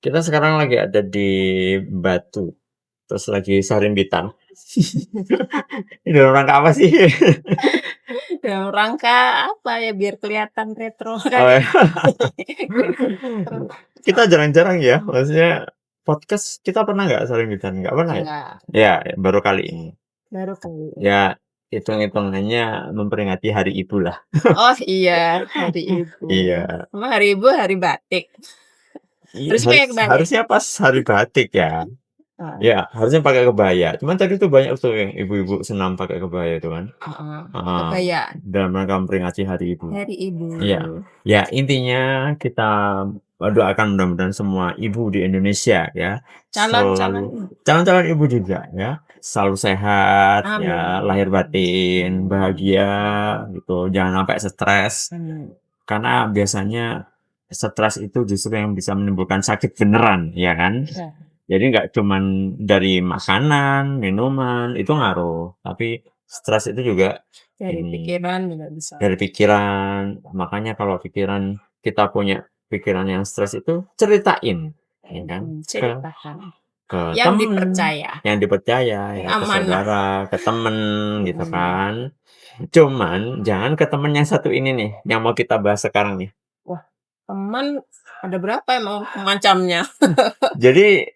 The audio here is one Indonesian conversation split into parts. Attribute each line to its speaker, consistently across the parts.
Speaker 1: Kita sekarang lagi ada di Batu, terus lagi Sarimbitan. Ini dalam rangka apa sih?
Speaker 2: Dalam rangka apa ya, biar kelihatan retro
Speaker 1: Oh,
Speaker 2: kali.
Speaker 1: ya. Kita jarang-jarang ya, maksudnya podcast kita pernah nggak Sarimbitan? Nggak pernah ya?
Speaker 2: Enggak,
Speaker 1: Ya, baru kali ini.
Speaker 2: baru kali.
Speaker 1: Ya, hitung-hitungannya memperingati Hari Ibu lah.
Speaker 2: Oh iya, Hari Ibu.
Speaker 1: Iya.
Speaker 2: Emang Hari Ibu hari batik? Harusnya pakai kebaya.
Speaker 1: Harusnya pas Hari Batik ya.
Speaker 2: Oh,
Speaker 1: Ya, harusnya pakai kebaya. Cuman tadi tuh banyak tuh yang ibu-ibu senam pakai kebaya itu kan.
Speaker 2: heeh,
Speaker 1: Heeh.
Speaker 2: kebaya
Speaker 1: Dalam rangka memperingati Hari Ibu.
Speaker 2: Hari Ibu.
Speaker 1: Iya. Ya, intinya kita doakan mudah-mudahan semua ibu di Indonesia ya
Speaker 2: Calon-calon.
Speaker 1: calon-calon ibu juga ya selalu sehat ya,
Speaker 2: Amin.
Speaker 1: lahir batin, bahagia gitu. Jangan sampai stres karena biasanya stres itu justru yang bisa menimbulkan sakit beneran, ya kan?
Speaker 2: Ya,
Speaker 1: Jadi nggak cuman dari makanan, minuman itu ngaruh, tapi stres itu juga
Speaker 2: dari
Speaker 1: ini
Speaker 2: pikiran juga bisa.
Speaker 1: dari pikiran. Makanya kalau kita punya pikiran yang stres itu ceritain, ya kan?
Speaker 2: Ceritakan.
Speaker 1: Ke
Speaker 2: Yang
Speaker 1: temen
Speaker 2: dipercaya.
Speaker 1: yang dipercaya, ya, ke
Speaker 2: Amanah.
Speaker 1: saudara, ke temen gitu kan. Cuman jangan ke temen yang satu ini nih, yang mau kita bahas sekarang nih.
Speaker 2: Wah, teman ada berapa emang macamnya?
Speaker 1: Jadi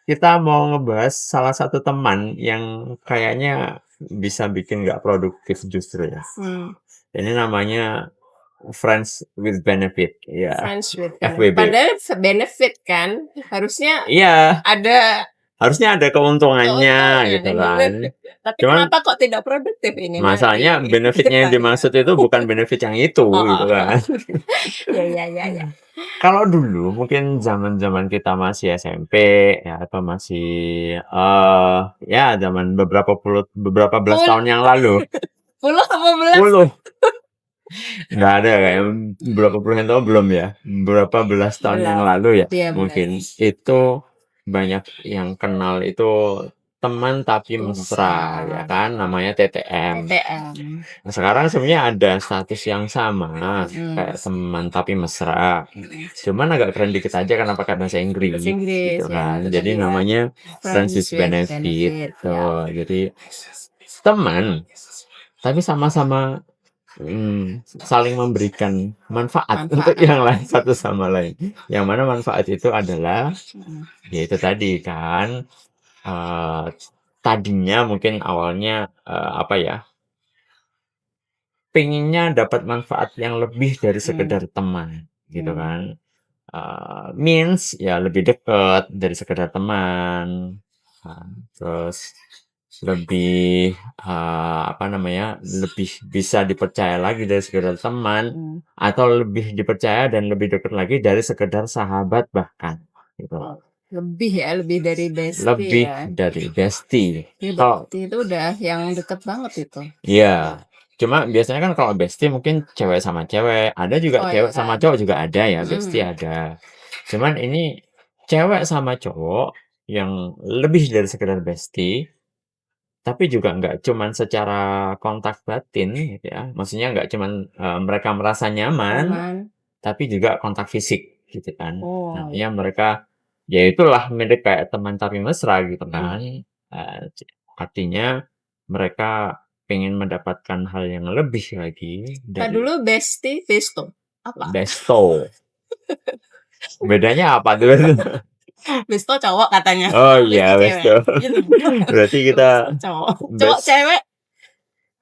Speaker 1: kita mau ngebahas salah satu teman yang kayaknya bisa bikin nggak produktif justru ya. Ini namanya Friends with Benefit, ya.
Speaker 2: Friends with
Speaker 1: FWB.
Speaker 2: Padahal benefit kan, harusnya
Speaker 1: Iya,
Speaker 2: harusnya ada
Speaker 1: keuntungannya gitu kan.
Speaker 2: Tapi
Speaker 1: Cuman
Speaker 2: kenapa kok tidak produktif ini?
Speaker 1: masalahnya
Speaker 2: Mari
Speaker 1: benefitnya yang
Speaker 2: kita
Speaker 1: dimaksud itu bukan benefit yang itu gitu kan.
Speaker 2: ya.
Speaker 1: Kalau dulu mungkin zaman-zaman kita masih SMP ya atau masih ya zaman beberapa belas tahun yang lalu.
Speaker 2: Puluh apa belas?
Speaker 1: Puluh. Nggak ada kayak berapa puluh yang tahu belum ya? Berapa belas tahun yang lalu ya?
Speaker 2: Iya,
Speaker 1: Mungkin itu banyak yang kenal itu teman tapi mesra ya kan namanya TTM. Nah, sekarang sebenarnya ada status yang sama kayak teman tapi mesra. Cuman agak keren dikit aja karena pakai bahasa Inggris gitu kan. Jadi namanya Friends with Benefit. Tuh, jadi teman tapi sama-sama saling memberikan manfaat untuk yang lain satu sama lain. Yang mana manfaat itu adalah yaitu tadi kan tadinya mungkin awalnya apa ya? Pengennya dapat manfaat yang lebih dari sekedar teman gitu kan. Means ya lebih dekat dari sekedar teman. Terus lebih apa namanya? Lebih bisa dipercaya lagi dari sekedar teman atau lebih dipercaya dan lebih dekat lagi dari sekedar sahabat bahkan gitu.
Speaker 2: Lebih dari bestie.
Speaker 1: Lebih dari bestie.
Speaker 2: Kalau itu udah yang deket banget itu.
Speaker 1: Iya. Cuma biasanya kan kalau bestie mungkin cewek sama cewek, ada juga cewek sama cowok juga ada ya, bestie ada. Cuman ini cewek sama cowok yang lebih dari sekedar bestie, tapi juga nggak cuman secara kontak batin gitu ya. Maksudnya nggak cuman mereka merasa nyaman, tapi juga kontak fisik gitu kan. Nah, ya mereka ya itulah mirip kayak teman tapi mesra gitu kan. Artinya mereka pengen mendapatkan hal yang lebih lagi dari
Speaker 2: dulu bestie, besto. Apa?
Speaker 1: besto. Bedanya apa tuh?
Speaker 2: Besto cowok katanya.
Speaker 1: Oh iya, besto. Berarti kita
Speaker 2: cowok cewek.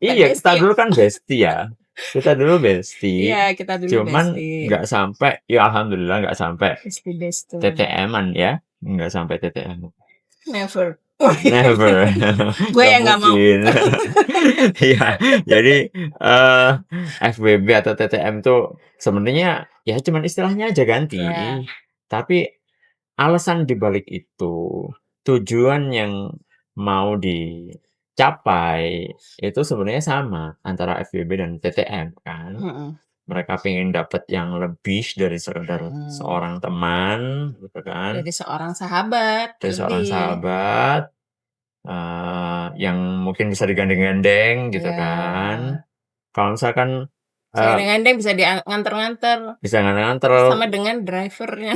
Speaker 1: Iya, kita dulu kan bestie ya. Kita dulu bestie.
Speaker 2: Iya, kita dulu
Speaker 1: Cuman
Speaker 2: bestie.
Speaker 1: nggak sampai, ya alhamdulillah nggak sampai
Speaker 2: Besto.
Speaker 1: TTM-an ya. Nggak sampai TTM.
Speaker 2: Never.
Speaker 1: Gue
Speaker 2: yang nggak mau.
Speaker 1: Iya, jadi FWB atau TTM tuh sebenarnya ya cuman istilahnya aja ganti. Tapi alasan dibalik itu, tujuan yang mau dicapai itu sebenarnya sama antara FWB dan TTM kan. Mereka pengen dapat yang lebih dari sekedar seorang teman gitu kan.
Speaker 2: Dari seorang sahabat.
Speaker 1: Yang mungkin bisa digandeng-gandeng gitu kan. Kalau misalkan
Speaker 2: Saya
Speaker 1: eee,
Speaker 2: kadang-kadang bisa nganter-nganter,
Speaker 1: bisa nganter-nganter.
Speaker 2: sama dengan drivernya.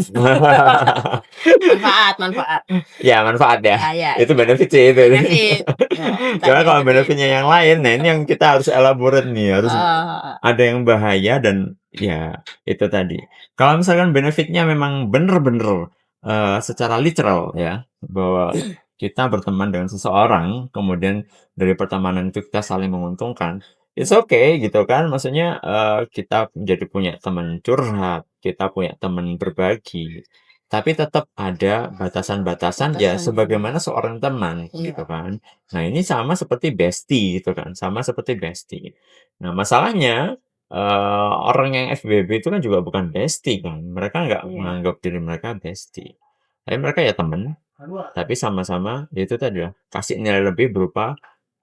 Speaker 2: Manfaat.
Speaker 1: Ya manfaat ya,
Speaker 2: Ya ya
Speaker 1: itu
Speaker 2: ya,
Speaker 1: benefit sih itu.
Speaker 2: benefit.
Speaker 1: Cuma
Speaker 2: Tadi
Speaker 1: kalau
Speaker 2: seperti
Speaker 1: benefitnya
Speaker 2: itu.
Speaker 1: yang lain, nah ini yang kita harus elaborate nih, harus
Speaker 2: Heeh.
Speaker 1: ada yang bahaya dan ya itu tadi. Kalau misalkan benefitnya memang bener-bener, secara literal ya, bahwa kita berteman dengan seseorang, kemudian dari pertemanan itu kita saling menguntungkan, it's okay gitu kan. Maksudnya, kita jadi punya teman curhat, kita punya teman berbagi, tapi tetap ada batasan-batasan ya
Speaker 2: Batasan.
Speaker 1: sebagaimana seorang teman gitu
Speaker 2: Iya.
Speaker 1: kan. Nah ini sama seperti bestie gitu kan, sama seperti bestie. Nah masalahnya, orang yang FWB itu kan juga bukan bestie kan, mereka nggak
Speaker 2: Iya.
Speaker 1: menganggap diri mereka bestie. Tapi mereka ya temen, tapi sama-sama ya itu tadi ya, kasih nilai lebih berupa,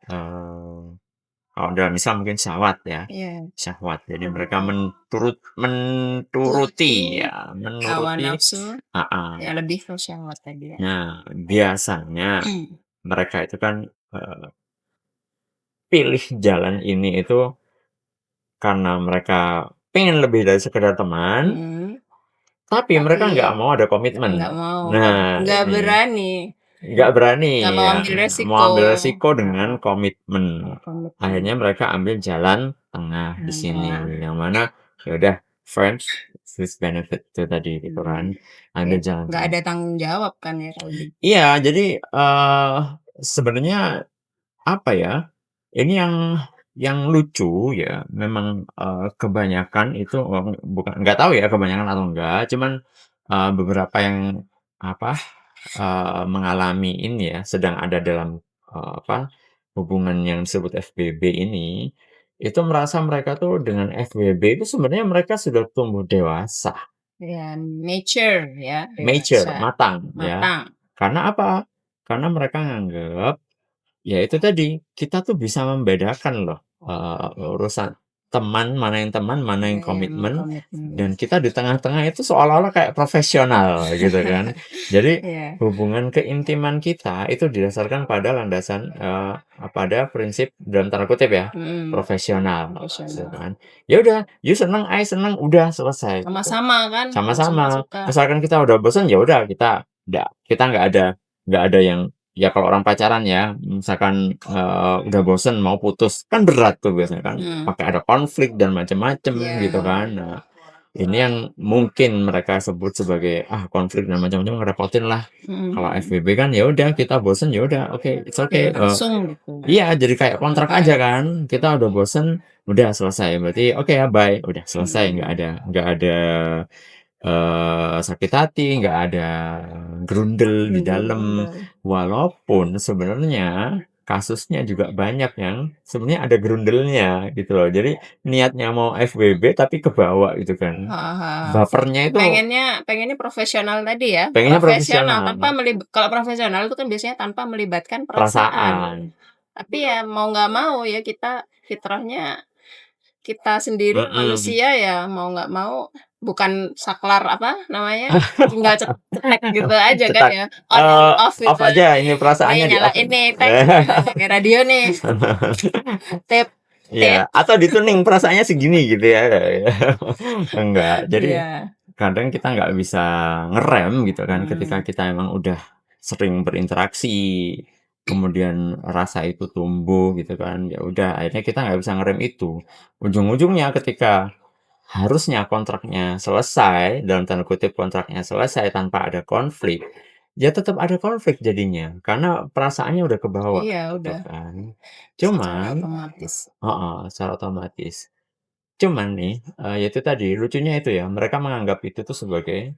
Speaker 1: eee, kalau dalam Islam mungkin syahwat ya,
Speaker 2: Iya.
Speaker 1: syahwat. Jadi mereka
Speaker 2: Iya.
Speaker 1: menuruti
Speaker 2: Turuti
Speaker 1: ya,
Speaker 2: hawa
Speaker 1: menuruti
Speaker 2: nafsu,
Speaker 1: heeh.
Speaker 2: ya lebih ke syahwat tadi ya.
Speaker 1: Nah, biasanya mereka itu kan, eee, pilih jalan ini itu karena mereka pengen lebih dari sekedar teman,
Speaker 2: Mhm.
Speaker 1: tapi mereka
Speaker 2: Tapi
Speaker 1: nggak mau ada komitmen.
Speaker 2: nggak mau,
Speaker 1: Nah,
Speaker 2: nggak
Speaker 1: ini.
Speaker 2: berani,
Speaker 1: Nggak berani
Speaker 2: nggak mau
Speaker 1: ya,
Speaker 2: ambil
Speaker 1: mau
Speaker 2: resiko.
Speaker 1: ambil resiko dengan komitmen.
Speaker 2: Komitmen.
Speaker 1: Akhirnya mereka ambil jalan tengah di sini,
Speaker 2: Nah,
Speaker 1: yang mana ya udah friends with benefit itu tadi gitu kan, ambil jalan
Speaker 2: nggak
Speaker 1: tengah.
Speaker 2: ada tanggung jawab kan ya kalau gitu.
Speaker 1: Iya, jadi, sebenarnya apa ya, ini yang lucu ya, memang, kebanyakan itu bukan nggak tahu ya kebanyakan atau enggak, cuman, beberapa yang apa, mengalami ini ya, sedang ada dalam, apa, hubungan yang disebut FWB ini, itu merasa mereka tuh dengan FWB itu sebenarnya mereka sudah tumbuh dewasa,
Speaker 2: Ya, mature ya,
Speaker 1: mature,
Speaker 2: dewasa,
Speaker 1: matang ya.
Speaker 2: matang.
Speaker 1: Karena apa? Karena mereka nganggep ya itu tadi, kita tuh bisa membedakan loh, urusan teman, mana yang teman, mana yang
Speaker 2: Ada yang
Speaker 1: komitmen,
Speaker 2: komitmen.
Speaker 1: dan kita di tengah-tengah itu seolah-olah kayak profesional gitu kan. Jadi
Speaker 2: Iya.
Speaker 1: hubungan keintiman kita itu didasarkan pada landasan, pada prinsip dalam tanda kutip ya,
Speaker 2: Mhm.
Speaker 1: profesional gitu
Speaker 2: Profesional.
Speaker 1: kan. Ya udah, you seneng, I seneng, udah selesai gitu.
Speaker 2: Sama-sama kan, sama-sama
Speaker 1: Sama-sama.
Speaker 2: suka.
Speaker 1: Misalkan kita udah bosan, ya udah kita nggak ada yang ya kalau orang pacaran ya, misalkan, udah bosen mau putus, kan berat tuh biasanya kan,
Speaker 2: Mhm.
Speaker 1: pakai ada konflik dan macem-macem gitu
Speaker 2: Iya.
Speaker 1: kan. Nah, ini yang mungkin mereka sebut sebagai, konflik dan macam-macam ngerepotin lah. Kalau
Speaker 2: Mhm.
Speaker 1: FWB kan ya udah kita bosen, ya udah oke, it's okay,
Speaker 2: Langsung gitu.
Speaker 1: iya jadi kayak kontrak
Speaker 2: Mhm.
Speaker 1: aja kan, kita udah bosen, udah selesai, berarti oke ya bye, udah selesai,
Speaker 2: Mhm.
Speaker 1: nggak ada, sakit hati, nggak ada grundel di dalam.
Speaker 2: Grundel-grundel.
Speaker 1: Walaupun sebenarnya kasusnya juga banyak yang sebenarnya ada grundelnya gitu loh. Jadi niatnya mau FWB tapi kebawa gitu kan.
Speaker 2: Heeh heeh.
Speaker 1: Bapernya itu
Speaker 2: Pengennya profesional tadi ya,
Speaker 1: pengennya
Speaker 2: profesional
Speaker 1: profesional,
Speaker 2: tanpa kalau profesional itu kan biasanya tanpa melibatkan perasaan.
Speaker 1: perasaan.
Speaker 2: Tapi ya mau nggak mau ya kita fitrahnya kita sendiri
Speaker 1: Mhm.
Speaker 2: manusia ya mau nggak mau bukan saklar apa namanya, tinggal cetek gitu aja kan
Speaker 1: Cetak,
Speaker 2: ya, on and off
Speaker 1: off
Speaker 2: gitu
Speaker 1: aja
Speaker 2: aja.
Speaker 1: ini
Speaker 2: Ini
Speaker 1: perasaannya di-off.
Speaker 2: nyala ini tek, kayak radio nih, tet tet.
Speaker 1: Iya, atau dituning perasaannya segini gitu ya. Enggak, jadi
Speaker 2: Iya.
Speaker 1: kadang kita nggak bisa ngerem gitu kan ketika
Speaker 2: Mhm.
Speaker 1: kita emang udah sering berinteraksi, kemudian rasa itu tumbuh gitu kan, ya udah akhirnya kita nggak bisa ngerem itu. Ujung-ujungnya ketika harusnya kontraknya selesai, dalam tanda kutip kontraknya selesai tanpa ada konflik, ya tetap ada konflik jadinya, karena perasaannya udah kebawa
Speaker 2: Iya
Speaker 1: gitu
Speaker 2: udah,
Speaker 1: kan.
Speaker 2: secara
Speaker 1: Cuman
Speaker 2: otomatis.
Speaker 1: heeh, secara otomatis. Cuman nih, ya itu tadi, lucunya itu ya, mereka menganggap itu tuh sebagai,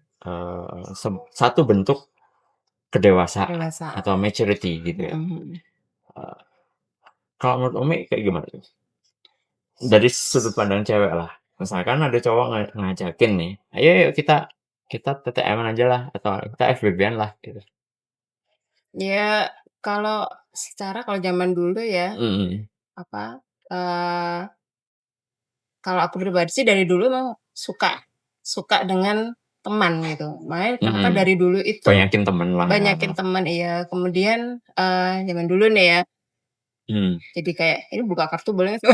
Speaker 1: satu bentuk kedewasaan atau
Speaker 2: Kedewasaan.
Speaker 1: maturity gitu ya.
Speaker 2: Mhm.
Speaker 1: Eee, kalau menurut Umi kayak gimana tuh? Dari sudut pandang cewek lah, misalkan ada cowok ngajakin nih, "Ayo yuk kita kita TTM-an aja lah, atau kita FWB-an lah," gitu.
Speaker 2: Ya kalau zaman dulu ya,
Speaker 1: Mhm,
Speaker 2: apa, eee, kalau aku pribadi sih dari dulu emang suka suka dengan teman gitu. Makanya kenapa
Speaker 1: mhm.
Speaker 2: dari dulu itu
Speaker 1: Banyakin temen lah ya.
Speaker 2: banyakin teman iya, kemudian, zaman dulu nih ya, Jadi kayak, "Ini buka kartu boleh nggak?"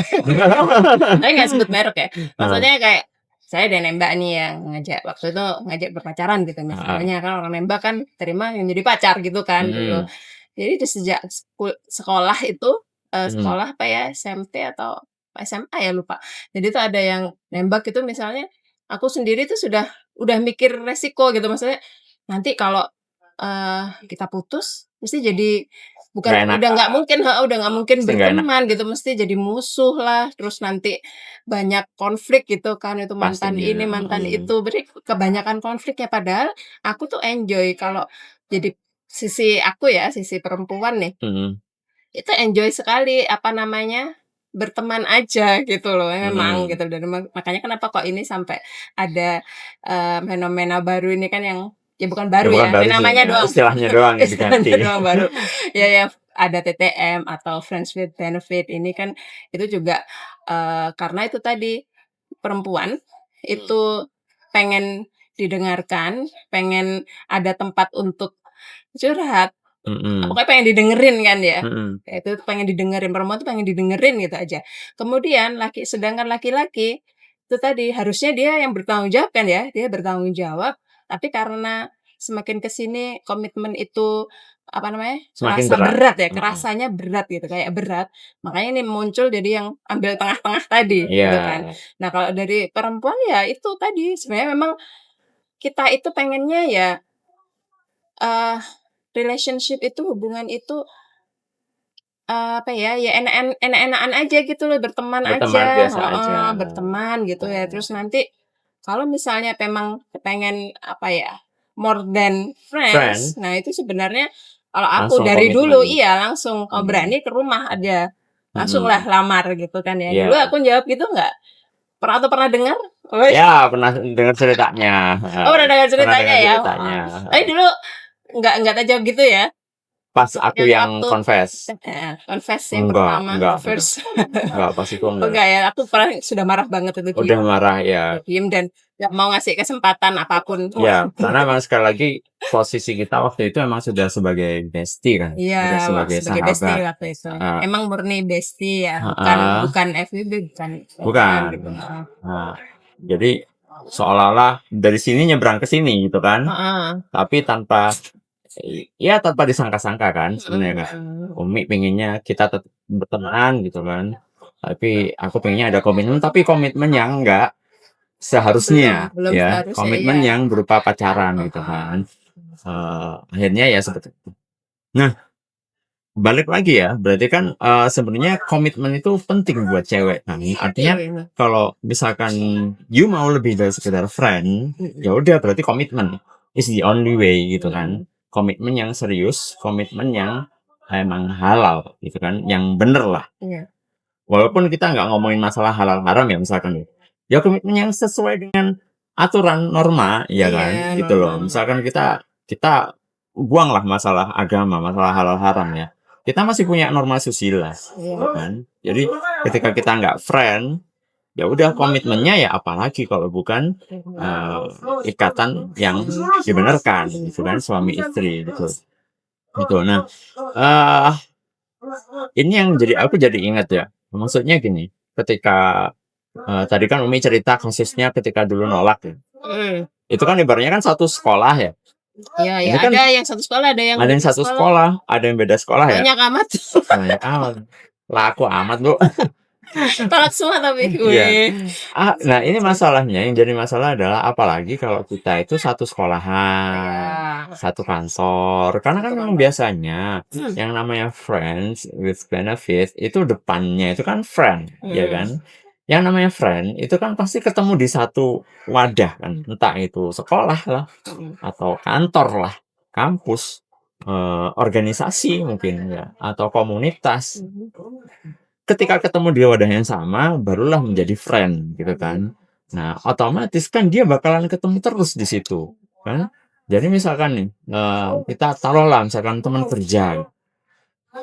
Speaker 2: Tapi nggak sebut merek ya.
Speaker 1: Heeh.
Speaker 2: Maksudnya kayak saya ada nembak nih yang waktu itu ngajak berpacaran gitu
Speaker 1: Heeh.
Speaker 2: misalnya kan orang nembak kan terima yang jadi pacar gitu kan dulu. Jadi di sejak sekolah itu, sekolah apa ya, SMP atau SMA ya lupa. Jadi tuh ada yang nembak itu misalnya, aku sendiri tuh udah mikir resiko gitu, maksudnya nanti kalau, kita putus mesti jadi
Speaker 1: Nggak
Speaker 2: bukan
Speaker 1: enak.
Speaker 2: udah nggak mungkin udah nggak mungkin
Speaker 1: Pasti nggak enak.
Speaker 2: berteman gitu, mesti jadi musuh lah, terus nanti banyak konflik gitu kan, itu mantan ini,
Speaker 1: Pastinya.
Speaker 2: mantan itu, berarti kebanyakan konflik ya. Padahal aku tuh enjoy kalau jadi sisi aku ya, sisi perempuan nih, itu enjoy sekali, apa namanya, berteman aja gitu loh memang gitu, dan makanya kenapa kok ini sampai ada, fenomena baru ini kan yang ya bukan
Speaker 1: Ya
Speaker 2: baru
Speaker 1: bukan
Speaker 2: ya,
Speaker 1: baru
Speaker 2: ini
Speaker 1: sih,
Speaker 2: namanya doang,
Speaker 1: istilahnya doang yang
Speaker 2: istilahnya
Speaker 1: diganti.
Speaker 2: doang baru. Ya ya ada TTM atau friends with benefit ini kan itu juga, karena itu tadi, perempuan itu pengen didengarkan, pengen ada tempat untuk curhat. Pokoknya pengen didengerin kan ya. Itu pengen didengerin, perempuan tuh pengen didengerin gitu aja. Kemudian sedangkan laki-laki, itu tadi harusnya dia yang bertanggung jawab kan ya, dia bertanggung jawab, tapi karena semakin ke sini komitmen itu, apa namanya,
Speaker 1: Semakin
Speaker 2: kerasa
Speaker 1: berat.
Speaker 2: berat ya, kerasanya berat gitu, kayak berat, makanya ini muncul jadi yang ambil tengah-tengah tadi, gitu kan.
Speaker 1: Iya.
Speaker 2: Nah kalau dari perempuan ya itu tadi, sebenarnya memang kita itu pengennya ya, eee, relationship itu, hubungan itu apa ya, ya enak-enakan aja gitu loh, berteman
Speaker 1: Berteman
Speaker 2: aja
Speaker 1: biasa aja.
Speaker 2: berteman gitu ya.
Speaker 1: Oh.
Speaker 2: Terus nanti kalau misalnya memang pengen apa ya, more than friends,
Speaker 1: Friend,
Speaker 2: nah itu sebenarnya kalau aku
Speaker 1: langsung
Speaker 2: dari dulu
Speaker 1: komitmen.
Speaker 2: iya langsung kalau berani ke rumah aja, langsunglah lamar gitu kan ya. Dulu
Speaker 1: Iya.
Speaker 2: aku jawab gitu nggak? Pernah dengar?
Speaker 1: Ya, pernah dengar ceritanya.
Speaker 2: Oh pernah dengar
Speaker 1: Pernah
Speaker 2: ceritanya
Speaker 1: dengar
Speaker 2: ya?
Speaker 1: ceritanya.
Speaker 2: Tapi dulu nggak tajam gitu ya?
Speaker 1: Pas aku yang
Speaker 2: Waktu
Speaker 1: confess.
Speaker 2: confess yang pertama,
Speaker 1: Enggak.
Speaker 2: first.
Speaker 1: Enggak, pas itu
Speaker 2: Oh
Speaker 1: enggak.
Speaker 2: enggak ya, aku pernah sudah marah banget itu
Speaker 1: Udah marah ya.
Speaker 2: diem dan nggak mau ngasih kesempatan apapun.
Speaker 1: Ya, karena memang sekali lagi posisi kita waktu itu emang sudah sebagai bestie kan,
Speaker 2: Iya,
Speaker 1: sudah sebagai
Speaker 2: sebagai bestie
Speaker 1: sahabat.
Speaker 2: waktu itu. Emang murni bestie ya,
Speaker 1: Heeh.
Speaker 2: bukan FWB, bukan
Speaker 1: Bukan.
Speaker 2: gitu.
Speaker 1: Nah, jadi seolah-olah dari sini nyebrang ke sini gitu kan,
Speaker 2: Heeh.
Speaker 1: tapi tanpa disangka-sangka kan sebenarnya kan. Umi pengennya kita tetap berteman gitu kan, tapi aku pengennya ada komitmen, tapi komitmen yang enggak seharusnya
Speaker 2: Belum
Speaker 1: ya,
Speaker 2: seharusnya
Speaker 1: komitmen
Speaker 2: ya.
Speaker 1: yang berupa pacaran gitu kan. Akhirnya ya seperti itu. Nah, balik lagi ya, berarti kan sebenarnya komitmen itu penting buat cewek. Nah, artinya kalau misalkan you mau lebih dari sekedar friend, ya udah berarti komitmen is the only way gitu kan. Komitmen yang serius, komitmen yang emang halal gitu kan, yang bener lah.
Speaker 2: Iya.
Speaker 1: Walaupun kita nggak ngomongin masalah halal haram ya misalkan ya komitmen yang sesuai dengan aturan norma ya kan
Speaker 2: Iya,
Speaker 1: gitu loh.
Speaker 2: normal.
Speaker 1: Misalkan kita buanglah masalah agama, masalah halal haram ya. Kita masih punya norma susila ya kan. Jadi ketika kita nggak friend, ya udah komitmennya ya apalagi kalau bukan ikatan yang dibenarkan gitu kan, suami istri gitu. Gitu. Nah, ini yang aku jadi ingat ya. Maksudnya gini, ketika tadi kan Umi cerita kasusnya ketika dulu nolak ya. Itu kan ibaratnya kan satu sekolah ya.
Speaker 2: Iya, ya
Speaker 1: Ini kan
Speaker 2: ada yang satu sekolah, ada yang
Speaker 1: ada yang
Speaker 2: beda
Speaker 1: satu sekolah, ada yang beda sekolah ya.
Speaker 2: Banyak amat.
Speaker 1: Banyak amat. Laku amat, Bu.
Speaker 2: Tolak semua tapi.
Speaker 1: Iya. Nah ini masalahnya, yang jadi masalah adalah apalagi kalau kita itu satu sekolahan, satu kantor. Karena kan memang biasanya yang namanya friends with benefit itu depannya itu kan friend, ya kan? Yang namanya friend itu kan pasti ketemu di satu wadah kan, entah itu sekolah lah, atau kantor lah, kampus, organisasi mungkin ya, atau komunitas. Ketika ketemu di wadah yang sama, barulah menjadi friend gitu kan. Nah, otomatis kan dia bakalan ketemu terus di situ kan. Jadi misalkan nih, kita taruhlah misalkan teman kerja,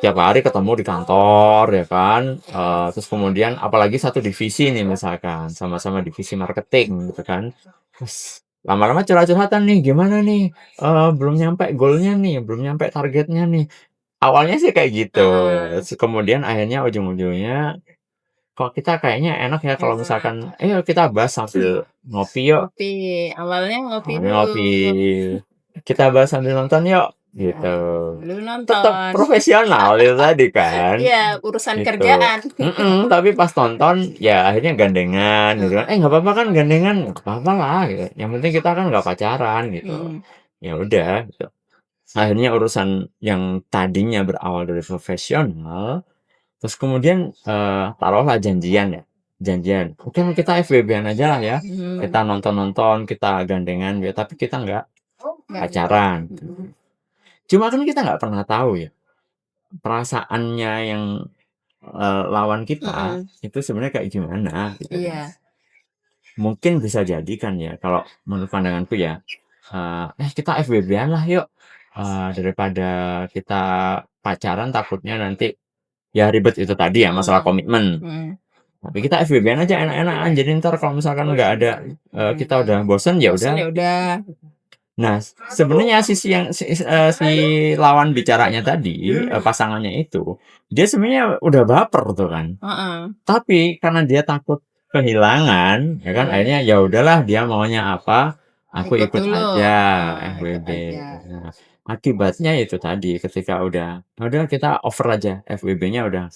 Speaker 1: tiap hari ketemu di kantor ya kan, terus kemudian apalagi satu divisi nih misalkan, sama-sama divisi marketing gitu kan. Terus lama-lama curhat-curhatan nih, "Gimana nih, belum nyampe goalnya nih, belum nyampe targetnya nih." Awalnya sih kayak gitu,
Speaker 2: Heeh.
Speaker 1: kemudian akhirnya ujung-ujungnya, kok kita kayaknya enak ya kalau misalkan, "Ayo kita bahas sambil ngopi yuk."
Speaker 2: Ngopi, awalnya ngopi dulu.
Speaker 1: Ngopi, "Kita bahas sambil nonton yuk." Gitu.
Speaker 2: Dulu
Speaker 1: Tetap
Speaker 2: nonton.
Speaker 1: profesional itu tadi kan,
Speaker 2: Iya, urusan
Speaker 1: gitu.
Speaker 2: kerjaan.
Speaker 1: Tapi pas nonton ya akhirnya gandengan gitu kan,
Speaker 2: Heeh.
Speaker 1: nggak apa-apa kan gandengan?" "Nggak apa-apa lah," gitu, "yang penting kita kan nggak pacaran," gitu.
Speaker 2: Mhm.
Speaker 1: Ya udah gitu. Akhirnya urusan yang tadinya berawal dari profesional, terus kemudian, taruhlah janjian ya, janjian, "Oke kita FWB-an aja lah ya,
Speaker 2: Mhm.
Speaker 1: kita nonton-nonton, kita gandengan ya, tapi kita nggak
Speaker 2: Nggak
Speaker 1: pacaran."
Speaker 2: mhm.
Speaker 1: Cuma kan kita nggak pernah tahu ya, perasaannya yang, lawan kita
Speaker 2: Mhm.
Speaker 1: itu sebenarnya kayak gimana gitu kan.
Speaker 2: Iya.
Speaker 1: Mungkin bisa jadi kan ya kalau menurut pandanganku ya, kita FWB-an lah yuk, daripada kita pacaran takutnya nanti ya ribet itu tadi ya masalah
Speaker 2: Mhm.
Speaker 1: komitmen.
Speaker 2: Mhm.
Speaker 1: Tapi kita FWB-an aja enak-enakan, jadi entar kalau misalkan nggak ada, kita udah bosen ya
Speaker 2: Bosen
Speaker 1: udah.
Speaker 2: ya udah.
Speaker 1: Nah, sebenarnya sisi yang si lawan bicaranya tadi, pasangannya itu, dia sebenarnya udah baper tuh kan.
Speaker 2: Heeh.
Speaker 1: Tapi karena dia takut kehilangan, ya kan
Speaker 2: Mhm.
Speaker 1: akhirnya ya udahlah dia maunya apa, aku
Speaker 2: Ikut
Speaker 1: ikut
Speaker 2: dulu.
Speaker 1: aja
Speaker 2: Ikut
Speaker 1: FWB.
Speaker 2: aja.
Speaker 1: Nah, akibatnya itu tadi ketika ya udah kita over aja FWB-nya udah,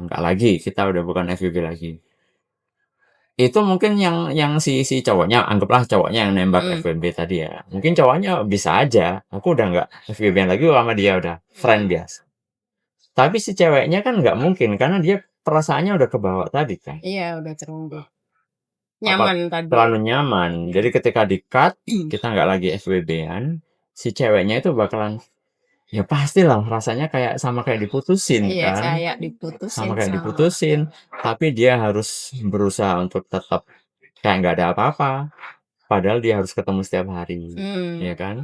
Speaker 1: nggak lagi, kita udah bukan FWB lagi. Itu mungkin yang si cowoknya, anggaplah cowoknya yang nembak
Speaker 2: Mhm.
Speaker 1: FWB tadi ya, mungkin cowoknya bisa aja, aku udah nggak FWB-an lagi sama dia, udah friend biasa. Tapi si ceweknya kan nggak mungkin, karena dia perasaannya udah kebawa tadi kan.
Speaker 2: Iya, udah terhubung.
Speaker 1: Apa
Speaker 2: Nyaman tadi.
Speaker 1: terlalu nyaman. Jadi ketika di-cut, kita nggak lagi FWB-an, si ceweknya itu bakalan ya pastilah rasanya kayak sama kayak diputusin
Speaker 2: Iya,
Speaker 1: kan,
Speaker 2: kayak diputusin
Speaker 1: sama kayak
Speaker 2: sama.
Speaker 1: diputusin, tapi dia harus berusaha untuk tetap kayak nggak ada apa-apa, padahal dia harus ketemu setiap hari, ya
Speaker 2: Mhm.
Speaker 1: kan.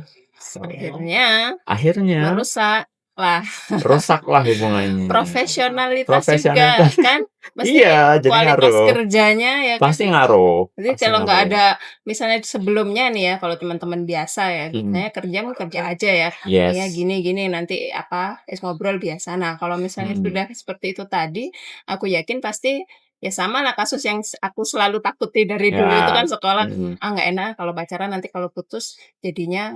Speaker 2: Akhirnya
Speaker 1: Akhirnya
Speaker 2: merusak lah
Speaker 1: rusaklah hubungannya.
Speaker 2: profesionalitas juga
Speaker 1: Profesionalitas
Speaker 2: kan, mesti
Speaker 1: iya, jadi
Speaker 2: kualitas
Speaker 1: ngaruh,
Speaker 2: kerjanya ya kan.
Speaker 1: pasti ngaruh
Speaker 2: Jadi
Speaker 1: pasti
Speaker 2: kalau nggak
Speaker 1: ngaruh.
Speaker 2: ada misalnya sebelumnya nih ya, kalau teman-teman biasa ya,
Speaker 1: Mhm,
Speaker 2: misalnya kerja mah kerja aja ya, ya
Speaker 1: yes,
Speaker 2: gini gini, nanti apa, ngobrol biasa. Nah, kalau misalnya
Speaker 1: mhm,
Speaker 2: sudah seperti itu tadi, aku yakin pasti ya sama lah kasus yang aku selalu takuti dari dulu itu
Speaker 1: ya,
Speaker 2: kan sekolah,
Speaker 1: mhm,
Speaker 2: ah nggak enak kalau pacaran nanti kalau putus jadinya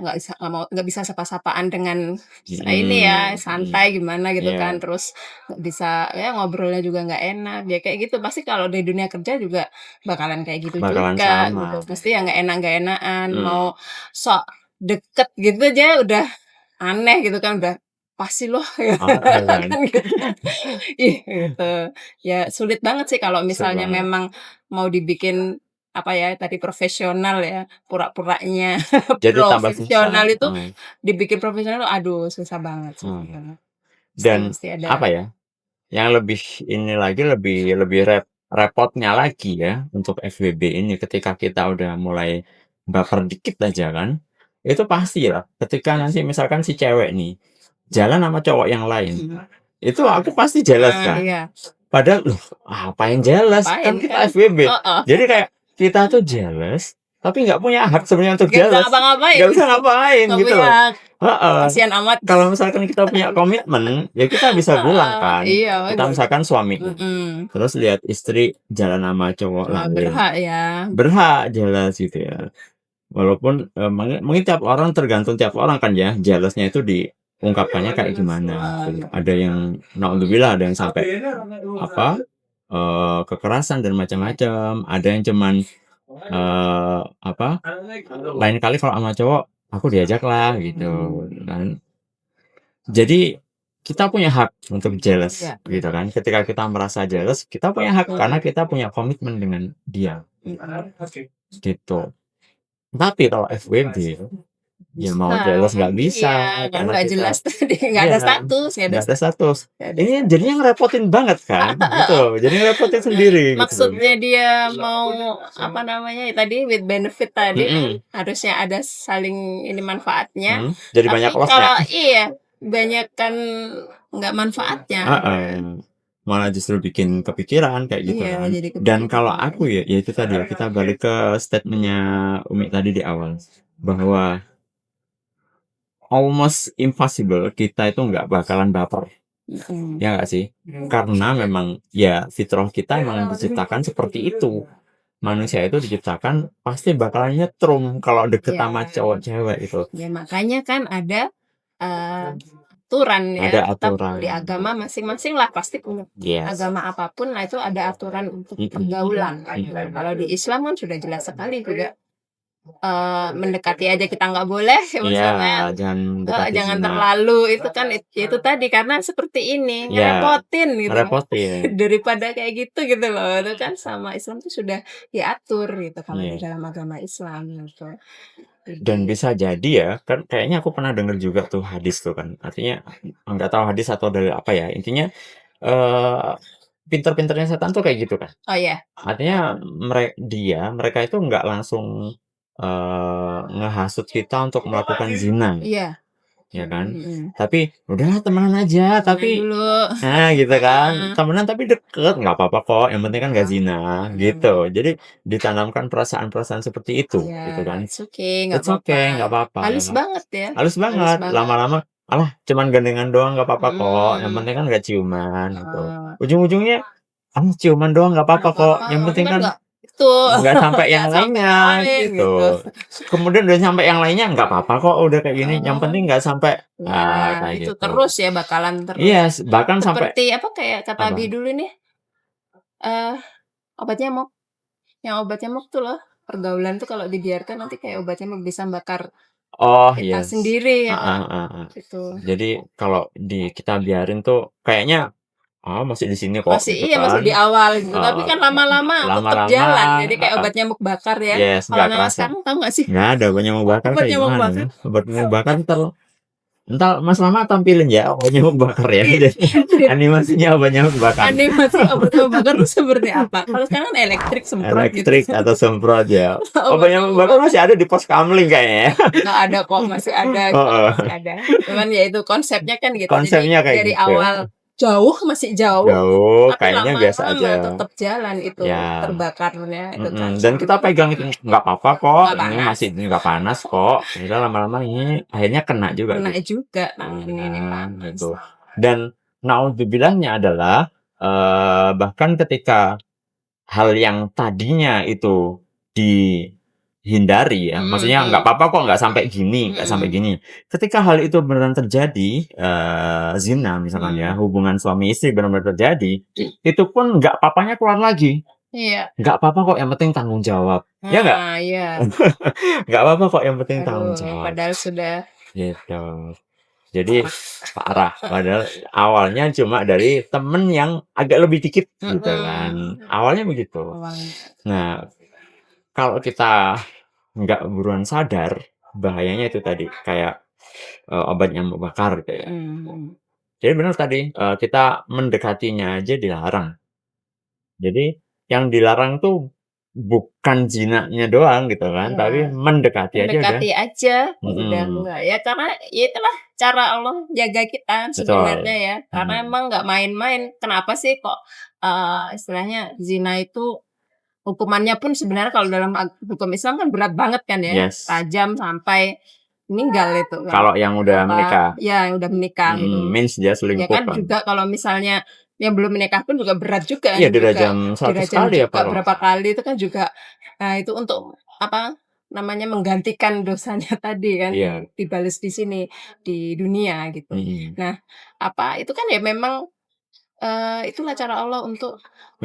Speaker 2: nggak bisa sapa-sapaan dengan ini ya,
Speaker 1: mhm, mhm,
Speaker 2: santai gimana gitu
Speaker 1: iya,
Speaker 2: kan, terus nggak bisa ya ngobrolnya juga nggak enak, ya kayak gitu. Pasti kalau di dunia kerja juga bakalan kayak gitu
Speaker 1: bakalan
Speaker 2: juga
Speaker 1: sama,
Speaker 2: gitu. Pasti yang nggak enak-enakan,
Speaker 1: mhm,
Speaker 2: mau sok deket gitu aja udah aneh gitu kan, udah, "Pasti loh,"
Speaker 1: heeh kan,
Speaker 2: kan gitu. Ih, gitu. Ya sulit banget sih kalau
Speaker 1: seru
Speaker 2: misalnya
Speaker 1: banget,
Speaker 2: memang mau dibikin, apa ya, tadi profesional ya, pura-puranya
Speaker 1: jadi tambah
Speaker 2: profesional
Speaker 1: susah,
Speaker 2: itu dibikin profesional, aduh susah
Speaker 1: heeh,
Speaker 2: banget. Pasti
Speaker 1: dan
Speaker 2: mesti ada
Speaker 1: apa ya, yang lebih ini lagi, lebih lebih repotnya lagi ya, untuk FWB ini ketika kita udah mulai baper dikit aja kan, itu pasti lah ketika nanti misalkan si cewek nih, jalan sama cowok yang lain,
Speaker 2: mhm,
Speaker 1: itu aku pasti jelas kan.
Speaker 2: iya,
Speaker 1: Padahal, loh ngapain jelas,
Speaker 2: ngapain
Speaker 1: kan
Speaker 2: kan?
Speaker 1: kita FWB.
Speaker 2: Heeh,
Speaker 1: Jadi kayak kita tuh jelas, tapi nggak punya hak sebenarnya untuk
Speaker 2: nggak bisa
Speaker 1: jelas,
Speaker 2: ngapa-ngapain,
Speaker 1: nggak bisa ngapain
Speaker 2: nggak
Speaker 1: gitu
Speaker 2: punya
Speaker 1: loh.
Speaker 2: hak,
Speaker 1: Heeh.
Speaker 2: kasihan amat.
Speaker 1: Kalau misalkan kita punya komitmen, ya kita bisa bilang
Speaker 2: Heeh,
Speaker 1: kan,
Speaker 2: iya,
Speaker 1: kita misalkan suami nih,
Speaker 2: mhm,
Speaker 1: terus lihat istri jalan sama cowok lain,
Speaker 2: berhak ya,
Speaker 1: berhak jelas gitu ya. Walaupun, mungkin tiap orang tergantung tiap orang kan ya, jelasnya itu diungkapkannya kayak gimana gitu. Ada yang naudzubillah ada yang sampai apa, kekerasan dan macam-macam, ada yang cuman, apa, lain kali kalau sama cowok, aku diajak lah gitu
Speaker 2: mhm,
Speaker 1: kan. Jadi, kita punya hak untuk jealous
Speaker 2: iya,
Speaker 1: gitu kan. Ketika kita merasa jealous, kita punya hak karena kita punya komitmen dengan dia,
Speaker 2: mhm.
Speaker 1: gitu. Tapi kalau FWB, ya mau
Speaker 2: Bisa,
Speaker 1: jealous nggak bisa,
Speaker 2: iya, kan
Speaker 1: karena
Speaker 2: nggak jelas
Speaker 1: kita
Speaker 2: tadi,
Speaker 1: iya, nggak ada status.
Speaker 2: nggak ada
Speaker 1: Ini
Speaker 2: status.
Speaker 1: jadinya ngerepotin banget kan, gitu loh, jadi ngerepotin sendiri gitu loh.
Speaker 2: Maksudnya dia mau, apa namanya, ya tadi with benefit tadi kan,
Speaker 1: Mhm,
Speaker 2: harusnya ada saling ini manfaatnya,
Speaker 1: jadi banyak
Speaker 2: tapi
Speaker 1: loss-nya.
Speaker 2: kalau iya, kebanyakan nggak manfaatnya.
Speaker 1: Heeh, malah justru bikin kepikiran kayak gitu
Speaker 2: Iya,
Speaker 1: kan.
Speaker 2: jadi
Speaker 1: Dan kalau
Speaker 2: kepikiran.
Speaker 1: aku ya, ya itu tadi ya, kita balik ke statement-nya Umi tadi di awal, bahwa almost impossible kita itu nggak bakalan baper, ya nggak sih? Karena memang ya fitrah kita emang diciptakan seperti itu. Manusia itu diciptakan pasti bakalan nyetrum kalau deket
Speaker 2: Ya.
Speaker 1: sama cowok cewek itu.
Speaker 2: Ya makanya kan ada aturan ya,
Speaker 1: Ada
Speaker 2: tetap
Speaker 1: aturan.
Speaker 2: di agama masing-masing lah pasti punya
Speaker 1: Yes.
Speaker 2: agama apapun lah itu ada aturan untuk
Speaker 1: Mm-mm.
Speaker 2: pergaulan.
Speaker 1: Mm-mm.
Speaker 2: Kalau di Islam kan sudah jelas sekali juga mendekati aja kita nggak boleh,
Speaker 1: Iya,
Speaker 2: misalnya
Speaker 1: jangan dekati
Speaker 2: jangan
Speaker 1: zina.
Speaker 2: terlalu itu kan itu tadi karena seperti ini
Speaker 1: Ya,
Speaker 2: ngerepotin gitu.
Speaker 1: ngerepotin.
Speaker 2: Daripada kayak gitu loh. Itu kan sama Islam tuh sudah diatur gitu kalau di
Speaker 1: Iya.
Speaker 2: dalam agama Islam gitu.
Speaker 1: Dan bisa jadi ya, kan kayaknya aku pernah dengar juga tuh hadis tuh kan. Artinya nggak tahu hadis atau dari apa ya. Intinya pinter-pinternya setan tuh kayak gitu kan.
Speaker 2: Oh ya.
Speaker 1: Artinya mereka itu nggak langsung ngehasut kita untuk melakukan zina,
Speaker 2: Iya.
Speaker 1: ya kan?
Speaker 2: Mm-mm.
Speaker 1: Tapi udahlah temenan aja, tapi
Speaker 2: dulu.
Speaker 1: nah gitu kan, temenan tapi deket nggak apa-apa kok, yang penting kan nggak zina, gitu. Jadi ditanamkan perasaan-perasaan seperti itu, gitu kan?
Speaker 2: It's okay, nggak
Speaker 1: It's okay, nggak apa-apa.
Speaker 2: Halus banget ya.
Speaker 1: Halus banget. Lama-lama, alah cuman gandengan doang nggak apa-apa kok, yang penting kan nggak ciuman, gitu. Ujung-ujungnya, ciuman doang nggak apa-apa kok, yang penting kan
Speaker 2: itu
Speaker 1: nggak sampai yang lainnya, gitu. Kemudian udah sampai yang lainnya nggak apa-apa kok, udah kayak gini, yang penting nggak sampai kayak
Speaker 2: itu
Speaker 1: gitu.
Speaker 2: terus ya bakalan terus.
Speaker 1: Yes, bahkan sampai
Speaker 2: seperti apa kayak kata Abi dulu nih, obat nyamuk. Yang obat nyamuk tuh loh, pergaulan tuh kalau dibiarkan nanti kayak obat nyamuk bisa bakar kita sendiri ya. Gitu.
Speaker 1: Jadi kalau kita biarin tuh kayaknya masih di sini kok.
Speaker 2: Masih
Speaker 1: gitu kan.
Speaker 2: masih di awal gitu. Tapi kan lama-lama tetap jalan. Jadi kayak obat nyamuk bakar ya.
Speaker 1: Yes,
Speaker 2: kalau
Speaker 1: nggak
Speaker 2: sekarang tahu nggak sih?
Speaker 1: Nggak ada obat nyamuk bakar
Speaker 2: Obat
Speaker 1: kayak
Speaker 2: nyamuk
Speaker 1: gimana?
Speaker 2: bakar.
Speaker 1: Obat nyamuk bakar entar Mas Lama tampilin ya obat nyamuk bakar ya. Animasinya obat nyamuk bakar.
Speaker 2: Animasi obat nyamuk bakar itu seperti apa? Kalau sekarang elektrik semprot
Speaker 1: Elektrik atau semprot ya. Obat nyamuk bakar masih ada di pos kamling kayaknya.
Speaker 2: Nggak ada kok, masih ada. Masih ada. Cuman ya itu konsepnya kan gitu.
Speaker 1: Konsepnya kayak
Speaker 2: dari
Speaker 1: gitu.
Speaker 2: awal masih jauh. Tapi
Speaker 1: kayaknya biasa aja.
Speaker 2: Tetap jalan itu terbakarnya itu kan.
Speaker 1: Dan kita pegang itu nggak apa-apa kok. Ini masih nggak panas kok. Udah lama-lama ini akhirnya kena juga.
Speaker 2: Kena juga ini panas.
Speaker 1: Gitu. Dan naudzubillah-nya adalah bahkan ketika hal yang tadinya itu dihindari ya, maksudnya nggak apa-apa kok, nggak sampai gini. Ketika hal itu beneran terjadi, zina misalkan ya, hubungan suami istri benar-benar terjadi, itu pun nggak apa-apanya keluar lagi.
Speaker 2: Iya.
Speaker 1: Nggak apa-apa kok, yang penting tanggung jawab. Ya nggak?
Speaker 2: Iya.
Speaker 1: Nggak apa-apa kok, yang penting tanggung jawab.
Speaker 2: Padahal sudah.
Speaker 1: Gitu. Jadi parah. Padahal awalnya cuma dari temen yang agak lebih dikit gitu kan. Awalnya begitu. Nah, kalau kita nggak buruan sadar, bahayanya itu tadi kayak obat nyamuk bakar gitu ya. Jadi benar tadi kita mendekatinya aja dilarang. Jadi yang dilarang tuh bukan zinanya doang gitu kan, tapi mendekati aja.
Speaker 2: Udah enggak ya, karena ya itulah cara Allah jaga kita sebenarnya ya. Karena emang nggak main-main. Kenapa sih kok istilahnya zina itu hukumannya pun sebenarnya kalau dalam hukum Islam kan berat banget kan ya. Tajam sampai meninggal itu kan.
Speaker 1: Kalau yang udah menikah.
Speaker 2: Ya, yang udah menikah gitu.
Speaker 1: Means dia selingkuh
Speaker 2: ya kan. Juga kalau misalnya yang belum menikah pun juga berat juga.
Speaker 1: Iya, dirajam 100 kali ya Pak.
Speaker 2: Berapa kali itu kan juga. Nah, itu untuk apa namanya menggantikan dosanya tadi kan. Dibalas di sini di dunia gitu. Nah, itu kan ya memang itulah cara Allah untuk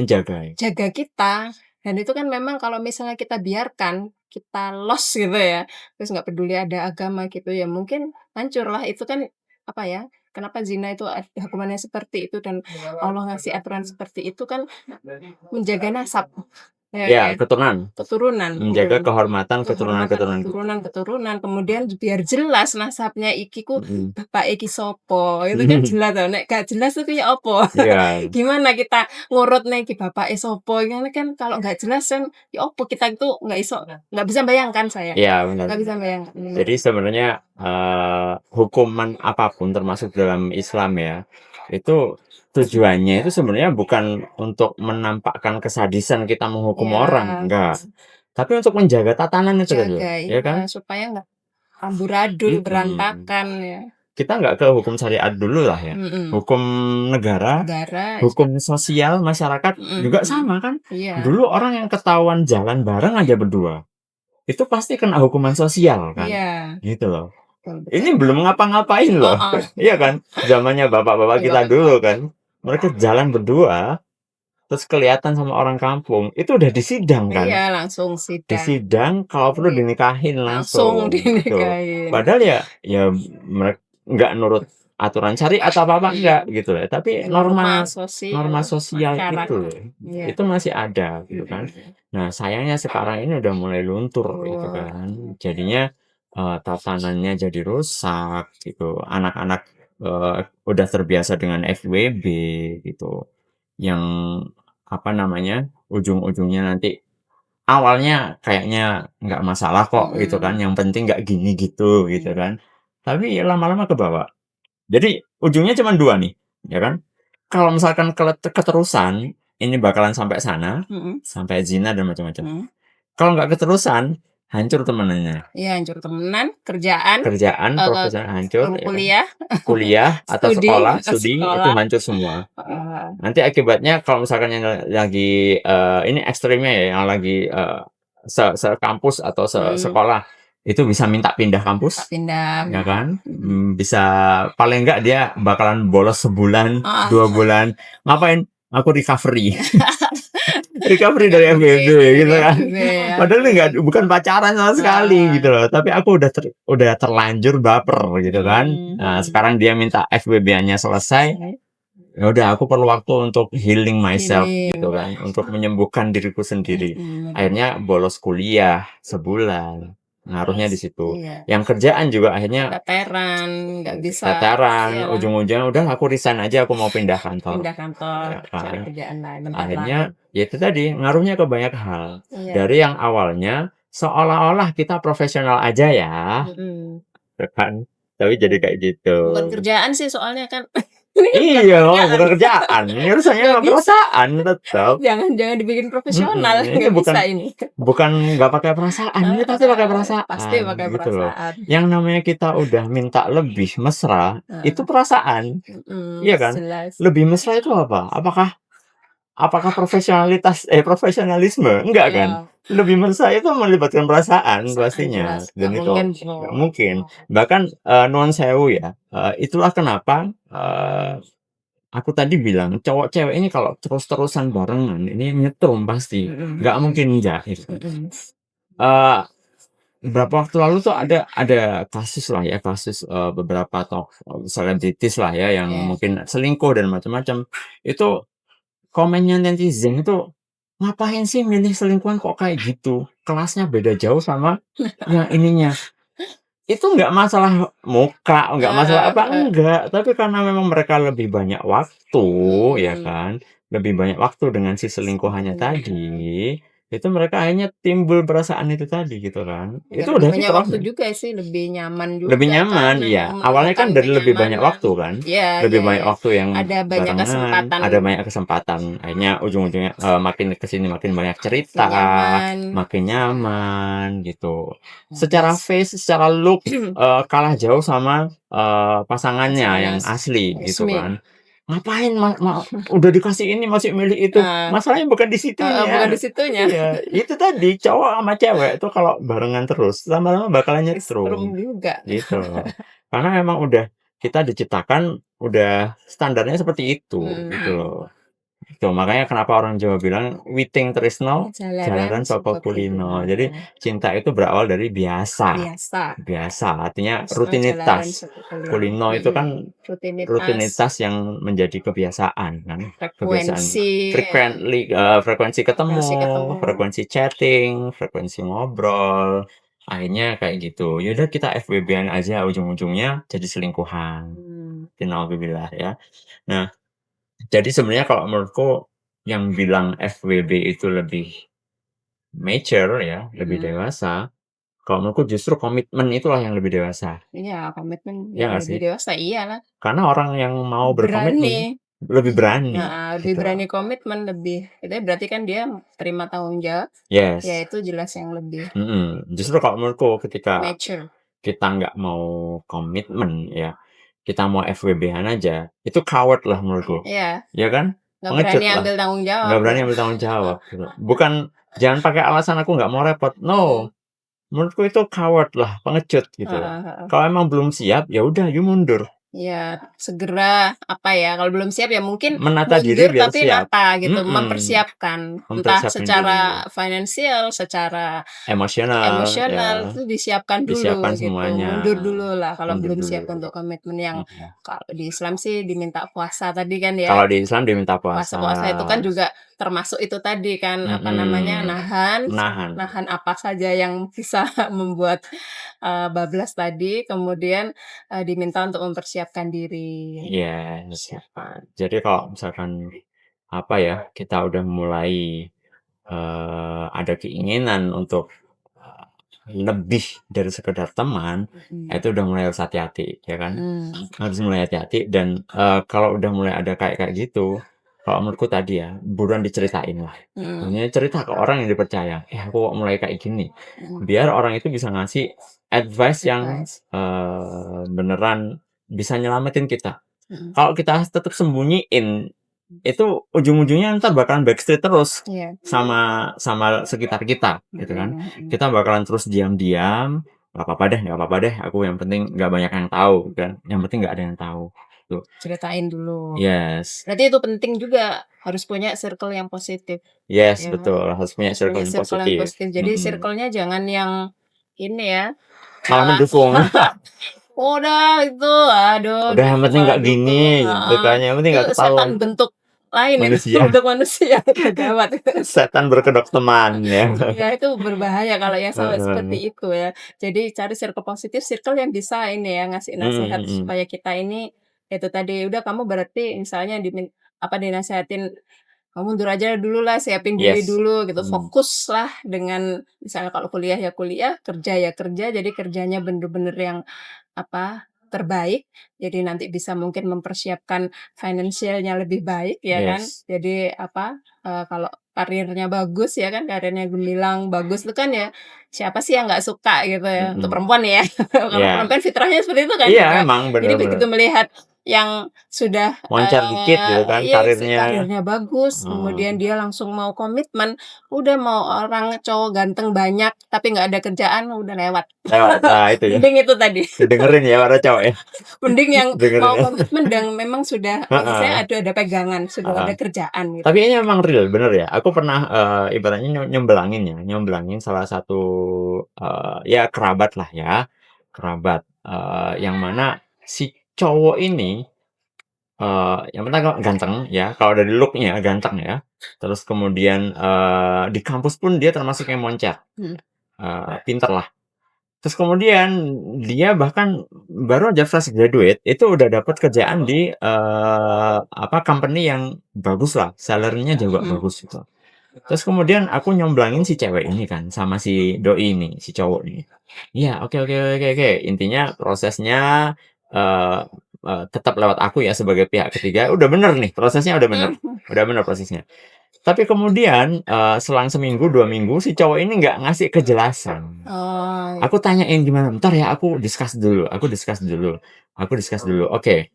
Speaker 2: jaga kita. Dan itu kan memang kalau misalnya kita biarkan, kita lost gitu ya, terus nggak peduli ada agama gitu ya, mungkin hancur lah. Itu kan apa ya, kenapa zina itu hukumannya seperti itu dan Allah ngasih aturan seperti itu kan menjaga nasab. Ya, keturunan.
Speaker 1: Menjaga kehormatan keturunan.
Speaker 2: Kemudian biar jelas nasabnya ikiku bapak iki sopo. Itu kan jelas tau. Nek gak jelas itu ya opo. Gimana kita ngurut nek iki bapak sopo. Karena kan kalau gak jelas kan ya opo kita itu gak bisa bayangkan saya.
Speaker 1: Iya, benar.
Speaker 2: Gak bisa bayangkan.
Speaker 1: Jadi sebenarnya hukuman apapun termasuk dalam Islam ya, itu tujuannya itu sebenarnya bukan untuk menampakkan kesadisan kita menghukum orang, enggak. Tapi untuk menjaga tatanan itu tadi, ya kan?
Speaker 2: Supaya enggak amburadul,
Speaker 1: Mhm.
Speaker 2: berantakan ya.
Speaker 1: Kita nggak ke hukum syariat dulu lah ya. Hukum negara,
Speaker 2: Negara,
Speaker 1: hukum sosial masyarakat juga sama kan.
Speaker 2: Iya.
Speaker 1: Dulu orang yang ketahuan jalan bareng aja berdua, itu pasti kena hukuman sosial kan.
Speaker 2: Iya.
Speaker 1: Gitu loh.
Speaker 2: Betul.
Speaker 1: Ini belum ngapa-ngapain loh. Iya kan? Zamannya bapak-bapak kita dulu kan. Mereka jalan berdua, terus kelihatan sama orang kampung, itu udah disidang kan.
Speaker 2: Iya, langsung sidang.
Speaker 1: Disidang, kalau perlu dinikahin
Speaker 2: Langsung
Speaker 1: langsung. Gitu.
Speaker 2: dinikahin.
Speaker 1: Padahal ya mereka nggak nurut aturan syariat atau apa enggak gitu ya. Tapi norma sosial itu itu masih ada gitu kan. Nah, sayangnya sekarang ini udah mulai luntur gitu kan. Jadinya tatanannya jadi rusak gitu. Anak-anak udah terbiasa dengan FWB gitu. Yang apa namanya? Ujung-ujungnya nanti awalnya kayaknya nggak masalah kok gitu kan. Yang penting nggak gini gitu gitu kan. Tapi lama-lama kebawa. Jadi ujungnya cuma 2 nih, ya kan? Kalau misalkan keterusan, ini bakalan sampai sana, sampai zina dan macam-macam. Kalau nggak keterusan, hancur temenannya.
Speaker 2: Iya, hancur temenan, kerjaan,
Speaker 1: Profesional hancur, ya kan?
Speaker 2: kuliah,
Speaker 1: Kuliah atau sekolah, studi itu
Speaker 2: sekolah.
Speaker 1: hancur semua. Nanti akibatnya kalau misalkan yang lagi ini ekstrimnya ya, yang lagi sekampus atau sekolah, itu bisa minta pindah kampus, ya kan? Bisa paling enggak dia bakalan bolos sebulan, 2 bulan. Ngapain? Aku recovery. Recovery dari FWB gitu kan. Padahal ini bukan pacaran sama sekali gitu loh. Tapi aku udah terlanjur baper gitu kan. Nah, sekarang dia minta FWB-nya selesai. Ya udah, aku perlu waktu untuk healing myself gitu kan, untuk menyembuhkan diriku sendiri. Akhirnya bolos kuliah sebulan. Ngaruhnya di situ. Yang kerjaan juga akhirnya
Speaker 2: teteran, nggak bisa.
Speaker 1: teteran, ujung-ujungnya udah aku resign aja, aku mau pindah kantor.
Speaker 2: Pindah kantor,
Speaker 1: Ya kan?
Speaker 2: cari kerjaan lain.
Speaker 1: Akhirnya ya itu tadi ngaruhnya ke banyak hal. Dari yang awalnya seolah-olah kita profesional aja ya, kan? Tapi jadi kayak gitu.
Speaker 2: Bukan kerjaan sih soalnya kan.
Speaker 1: Iya, bukan kerjaan. Ini harusnya perasaan tetap.
Speaker 2: Jangan dibikin profesional.
Speaker 1: Ini
Speaker 2: Nggak bisa ini.
Speaker 1: bukan nggak pakai perasaan. Ini pasti pakai perasaan.
Speaker 2: Pasti pakai
Speaker 1: gitu loh.
Speaker 2: perasaan.
Speaker 1: Yang namanya kita udah minta lebih mesra, itu perasaan. Iya kan?
Speaker 2: Jelas.
Speaker 1: Lebih mesra itu apa? Apakah profesionalisme? Enggak kan? Lebih mesra itu melibatkan perasaan pastinya. Dan itu nggak mungkin. Bahkan nuan sewu ya. Itulah kenapa aku tadi bilang cowok cewek ini kalau terus-terusan barengan ini nyetrum pasti. Nggak mungkin jahit. Beberapa waktu lalu tuh ada kasus lah ya, beberapa selebritis lah ya yang mungkin selingkuh dan macam-macam. Itu komennya netizen itu, "Ngapain sih milih selingkuhan kok kayak gitu? Kelasnya beda jauh sama yang ininya." Itu nggak masalah muka, nggak masalah apa, enggak. Tapi karena memang mereka lebih banyak waktu, ya kan, lebih banyak waktu dengan si selingkuhannya tadi, itu mereka akhirnya timbul perasaan itu tadi gitu kan. Itu udah
Speaker 2: banyak
Speaker 1: fitrah.
Speaker 2: waktu juga sih, lebih nyaman juga.
Speaker 1: Lebih nyaman, iya. Awalnya kan dari lebih banyak waktu kan. Lebih banyak waktu yang
Speaker 2: ada banyak
Speaker 1: barengan,
Speaker 2: kesempatan.
Speaker 1: ada banyak kesempatan. Akhirnya ujung-ujungnya makin kesini makin banyak cerita, makin nyaman gitu. Secara face, secara look kalah jauh sama pasangannya yang asli gitu kan. Ngapain udah dikasih ini masih milih itu? Masalahnya bukan di situnya.
Speaker 2: Bukan di situnya.
Speaker 1: Iya, itu tadi cowok sama cewek tuh kalau barengan terus lama-lama bakalan nyetrum
Speaker 2: juga.
Speaker 1: gitu. Karena memang udah kita diciptakan udah standarnya seperti itu gitu loh. Gitu, makanya kenapa orang Jawa bilang witing tresno jalaran saka kulino. Jadi cinta itu berawal dari biasa. Artinya rutinitas. Kulino itu kan rutinitas yang menjadi kebiasaan kan. Frekuensi ketemu, frekuensi chatting, frekuensi ngobrol. Akhirnya kayak gitu. Yaudah kita FWB-an aja, ujung-ujungnya jadi selingkuhan. Nauzubillah ya. Nah, jadi sebenarnya kalau menurutku yang bilang FWB itu lebih mature ya, lebih dewasa. Kalau menurutku justru komitmen itulah yang lebih dewasa.
Speaker 2: Iya, komitmen
Speaker 1: Iya
Speaker 2: yang
Speaker 1: nggak
Speaker 2: lebih
Speaker 1: sih?
Speaker 2: dewasa, iyalah.
Speaker 1: Karena orang yang mau berkomitmen lebih berani.
Speaker 2: Lebih berani komitmen, lebih. Itu berarti kan dia terima tanggung jawab.
Speaker 1: Yes.
Speaker 2: Ya itu jelas yang lebih
Speaker 1: Justru kalau menurutku ketika
Speaker 2: mature.
Speaker 1: kita nggak mau komitmen ya, kita mau FWB-an aja, itu coward lah menurutku.
Speaker 2: Iya.
Speaker 1: Ya kan?
Speaker 2: Nggak
Speaker 1: Pengecut
Speaker 2: berani
Speaker 1: lah.
Speaker 2: ambil tanggung jawab.
Speaker 1: Nggak berani ambil tanggung jawab gitu. Bukan jangan pakai alasan aku nggak mau repot. No. Menurutku itu coward lah, pengecut gitu loh. Kalau emang belum siap, ya udah you mundur.
Speaker 2: Ya, segera apa ya, kalau belum siap ya mungkin
Speaker 1: Menata diri
Speaker 2: mundur
Speaker 1: biar
Speaker 2: tapi
Speaker 1: siap.
Speaker 2: nata gitu,
Speaker 1: Mm-mm.
Speaker 2: mempersiapkan. Entah
Speaker 1: Mempersiapkan
Speaker 2: secara
Speaker 1: diri.
Speaker 2: finansial, secara
Speaker 1: Emosional,
Speaker 2: emosional
Speaker 1: ya.
Speaker 2: itu disiapkan dulu
Speaker 1: Disiapkan
Speaker 2: gitu.
Speaker 1: semuanya.
Speaker 2: Mundur dulu lah kalau
Speaker 1: Mundur
Speaker 2: belum siap
Speaker 1: dulu.
Speaker 2: untuk komitmen yang kalau di Islam sih diminta puasa tadi kan ya.
Speaker 1: Kalau di Islam diminta puasa.
Speaker 2: Puasa itu kan juga termasuk itu tadi kan apa namanya nahan apa saja yang bisa membuat bablas tadi, kemudian diminta untuk mempersiapkan diri.
Speaker 1: Iya, persiapan. Jadi kalau misalkan apa ya, kita udah mulai ada keinginan untuk lebih dari sekedar teman, itu udah mulai harus hati-hati, ya kan? Harus mulai hati-hati dan kalau udah mulai ada kayak gitu, kalau menurutku tadi ya, buruan diceritain lah. Maksudnya cerita ke orang yang dipercaya. Aku kok mulai kayak gini. Biar orang itu bisa ngasih advice yang beneran bisa nyelamatin kita. Kalau kita tetap sembunyiin, itu ujung-ujungnya ntar bakalan backstreet terus sama sekitar kita, gitu kan? Kita bakalan terus diam-diam. Nggak apa-apa deh. Aku yang penting nggak banyak yang tahu, kan? Yang penting nggak ada yang tahu. Tuh.
Speaker 2: Ceritain dulu.
Speaker 1: Yes.
Speaker 2: Berarti itu penting juga harus punya circle yang positif.
Speaker 1: Yes,
Speaker 2: Ya,
Speaker 1: betul. Harus punya circle yang positif.
Speaker 2: Jadi circle-nya jangan yang ini ya.
Speaker 1: Malah mendukung.
Speaker 2: Udah itu, aduh.
Speaker 1: Udah yang penting nggak gini, bukannya yang penting nggak ketahuan.
Speaker 2: Setan bentuk lain
Speaker 1: manusia.
Speaker 2: Bentuk manusia gawat.
Speaker 1: Setan berkedok teman ya.
Speaker 2: Ya itu berbahaya kalau yang sampai seperti itu ya. Jadi cari circle positif, circle yang bisa ini ya ngasih nasihat supaya kita ini itu tadi udah kamu berarti misalnya dinasehatin kamu mundur aja dulu lah, siapin diri dulu gitu. Fokus lah dengan misalnya kalau kuliah ya kuliah, kerja ya kerja. Jadi kerjanya bener-bener yang terbaik. Jadi nanti bisa mungkin mempersiapkan finansialnya lebih baik ya kan. Jadi kalau karirnya bagus ya kan, karirnya gemilang bagus itu kan ya siapa sih yang nggak suka gitu ya. Untuk perempuan ya. Kalau perempuan fitrahnya seperti itu kan.
Speaker 1: Iya, emang bener.
Speaker 2: Jadi begitu melihat yang sudah
Speaker 1: moncer dikit gitu kan
Speaker 2: karirnya bagus, kemudian dia langsung mau komitmen, udah mau orang cowok ganteng banyak tapi nggak ada kerjaan udah lewat.
Speaker 1: Nah, itu ya.
Speaker 2: Mending itu tadi.
Speaker 1: Dengerin ya para cowok ya.
Speaker 2: Mending yang mau komitmen dan memang sudah saya ada pegangan, sudah ada kerjaan gitu.
Speaker 1: Tapi ini memang real, bener ya. Aku pernah ibaratnya nyomblangin salah satu ya kerabat lah ya. Kerabat yang mana si cowok ini yang pertama ganteng ya, kalau dari look-nya ganteng ya. Terus kemudian di kampus pun dia termasuk yang moncer. Pinter lah. Terus kemudian dia bahkan baru aja fresh graduate itu udah dapat kerjaan di company yang bagus lah, salary-nya juga bagus gitu. Terus kemudian aku nyomblangin si cewek ini kan sama si doi ini, si cowok ini. Iya, oke. Intinya prosesnya tetap lewat aku ya sebagai pihak ketiga. Udah bener nih, prosesnya udah bener. Udah bener prosesnya. Tapi kemudian selang seminggu 2 minggu si cowok ini nggak ngasih kejelasan. Aku tanyain gimana, bentar ya aku discuss dulu. Oke.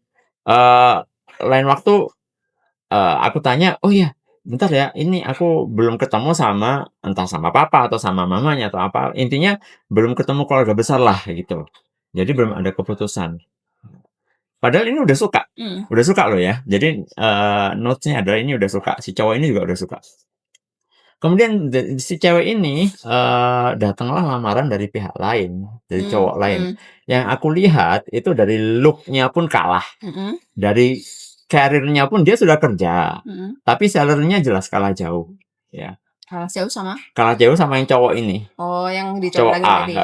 Speaker 1: Lain waktu aku tanya, oh iya bentar ya ini aku belum ketemu sama entah sama papa atau sama mamanya atau apa. Intinya belum ketemu keluarga besar lah gitu. Jadi belum ada keputusan. Padahal ini udah suka loh ya. Jadi notes-nya adalah ini udah suka, si cowok ini juga udah suka. Kemudian si cewek ini datanglah lamaran dari pihak lain, dari cowok lain. Yang aku lihat itu dari look-nya pun kalah, dari karirnya pun dia sudah kerja, tapi salary-nya jelas kalah jauh. Ya. Kalah jauh sama yang cowok ini.
Speaker 2: Oh, yang
Speaker 1: cowok A,
Speaker 2: tadi.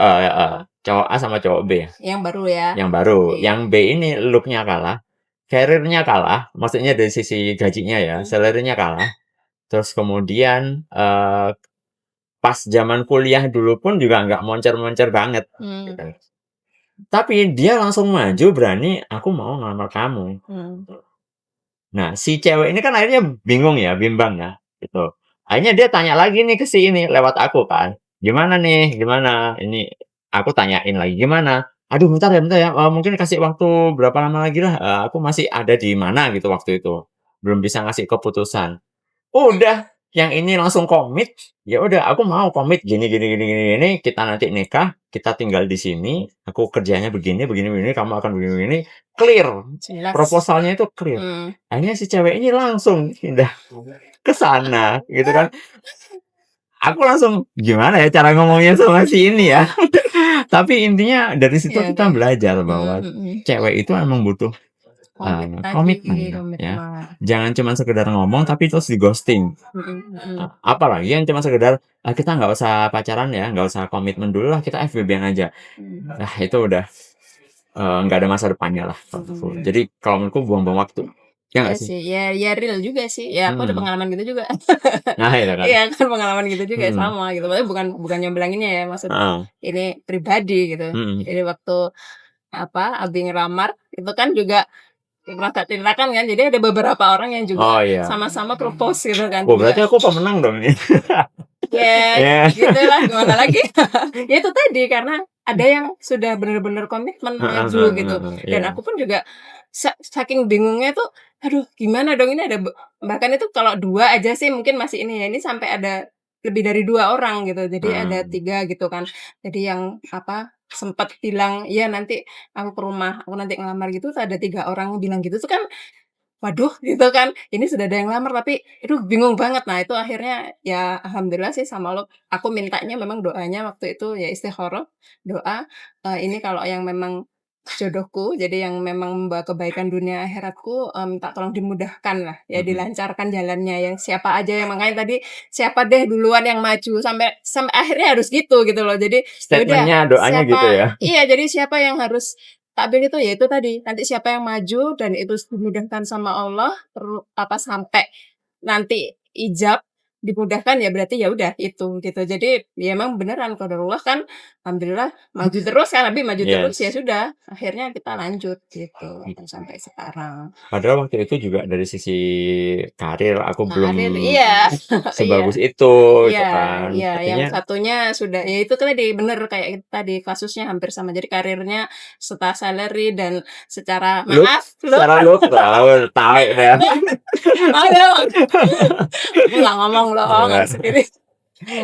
Speaker 1: Cowok A sama cowok B.
Speaker 2: Yang baru ya.
Speaker 1: Yang baru. Yang B ini look-nya kalah, karirnya kalah, maksudnya dari sisi gajinya ya, salary-nya kalah. Terus kemudian pas zaman kuliah dulu pun juga nggak moncer-moncer banget. Gitu. Tapi dia langsung maju berani, aku mau ngelamar kamu. Nah, si cewek ini kan akhirnya bingung ya, bimbang ya, gitu. Akhirnya dia tanya lagi nih ke si ini lewat aku kan. Gimana nih? Gimana? Ini aku tanyain lagi gimana? "Aduh bentar ya, mungkin kasih waktu berapa lama lagi lah, aku masih ada di mana," gitu waktu itu. Belum bisa ngasih keputusan. Udah, yang ini langsung komit, ya udah aku mau komit gini, kita nanti nikah, kita tinggal di sini, aku kerjanya begini, kamu akan begini, clear,
Speaker 2: Jelas.
Speaker 1: proposalnya itu clear.
Speaker 2: Mhm.
Speaker 1: Akhirnya si cewek ini langsung pindah ke sana gitu kan. Aku langsung, gimana ya cara ngomongnya sama si ini ya. Tapi intinya dari situ
Speaker 2: Iya
Speaker 1: kita
Speaker 2: kan?
Speaker 1: belajar bahwa
Speaker 2: Mhm mhm.
Speaker 1: cewek itu emang butuh,
Speaker 2: Komit tadi,
Speaker 1: komitmen ya.
Speaker 2: komitmen.
Speaker 1: Jangan cuma sekedar ngomong tapi terus di-ghosting.
Speaker 2: Mhm mhm.
Speaker 1: Apalagi yang cuma sekedar, kita nggak usah pacaran ya, nggak usah komitmen dulu lah, kita FWB-an aja.
Speaker 2: Mhm.
Speaker 1: Nah itu udah, nggak ada masa depannya lah menurutku.
Speaker 2: Mhm.
Speaker 1: Jadi kalau menurutku buang-buang waktu. Ya
Speaker 2: Iya
Speaker 1: nggak sih?
Speaker 2: sih, ya ya real juga sih. Ya aku ada
Speaker 1: Mhm.
Speaker 2: pengalaman gitu juga.
Speaker 1: Nah itu kan.
Speaker 2: Iya kan pengalaman gitu juga
Speaker 1: Mhm.
Speaker 2: sama gitu. Maksudnya bukan bukan nyomblanginnya ya, maksud
Speaker 1: Heeh.
Speaker 2: ini pribadi gitu.
Speaker 1: Mhm.
Speaker 2: Jadi waktu apa, abi ngelamar itu kan juga pernah tak ceritakan kan, jadi ada beberapa orang yang juga
Speaker 1: Oh iya.
Speaker 2: sama-sama propose gitu kan
Speaker 1: Wah
Speaker 2: juga.
Speaker 1: berarti aku pemenang dong nih.
Speaker 2: Ya
Speaker 1: Ya.
Speaker 2: gitulah gimana lagi. Ya itu tadi karena ada yang sudah bener-bener komitmen
Speaker 1: Heeh
Speaker 2: maju
Speaker 1: heeh
Speaker 2: gitu
Speaker 1: heeh,
Speaker 2: dan
Speaker 1: iya.
Speaker 2: aku pun juga saking bingungnya tuh, aduh gimana dong ini ada bahkan itu kalau 2 aja sih mungkin masih ini ya, ini sampai ada lebih dari 2 orang gitu. Jadi ada
Speaker 1: Heeh.
Speaker 2: 3 gitu kan. Jadi yang apa, sempet bilang, "Iya nanti aku ke rumah, aku nanti ngelamar," gitu, tuh ada 3 orang bilang gitu tuh kan. Waduh, gitu kan, ini sudah ada yang lamar tapi aduh bingung banget. Nah itu akhirnya ya alhamdulillah sih sama Allah, aku mintanya memang doanya waktu itu ya istikharah, doa, ini kalau yang memang jodohku, jadi yang memang membawa kebaikan dunia akhiratku, minta tolong dimudahkan lah, ya
Speaker 1: Mhm.
Speaker 2: dilancarkan jalannya, yang siapa aja yang makanya tadi, siapa deh duluan yang maju, sampai sampai akhirnya harus gitu loh. Jadi ya udah
Speaker 1: Statement-nya, doanya gitu
Speaker 2: siapa
Speaker 1: ya?
Speaker 2: iya, jadi siapa yang harus takbir itu, ya itu tadi, nanti siapa yang maju dan itu dimudahkan sama Allah, apa, sampai nanti ijab, dimudahkan ya berarti ya udah itu, gitu. Jadi, ya emang beneran qadarullah kan, alhamdulillah maju terus kan, Habib maju terus, ya
Speaker 1: Yes.
Speaker 2: sudah, akhirnya kita lanjut gitu,
Speaker 1: Mhm.
Speaker 2: sampai sekarang.
Speaker 1: Padahal waktu itu juga dari sisi karir aku belum
Speaker 2: Karir iya, iya.
Speaker 1: sebagus itu
Speaker 2: Iya
Speaker 1: gitu kan.
Speaker 2: iya, yang
Speaker 1: Artinya
Speaker 2: satunya sudah ya itu tadi, bener kayak itu tadi, kasusnya hampir sama. Jadi karirnya setelah salary dan secara
Speaker 1: look,
Speaker 2: maaf look,
Speaker 1: secara look tahu taek deh.
Speaker 2: maaf ya Bang, aku nggak ngomong loh, nggak
Speaker 1: Heeh.
Speaker 2: sendiri.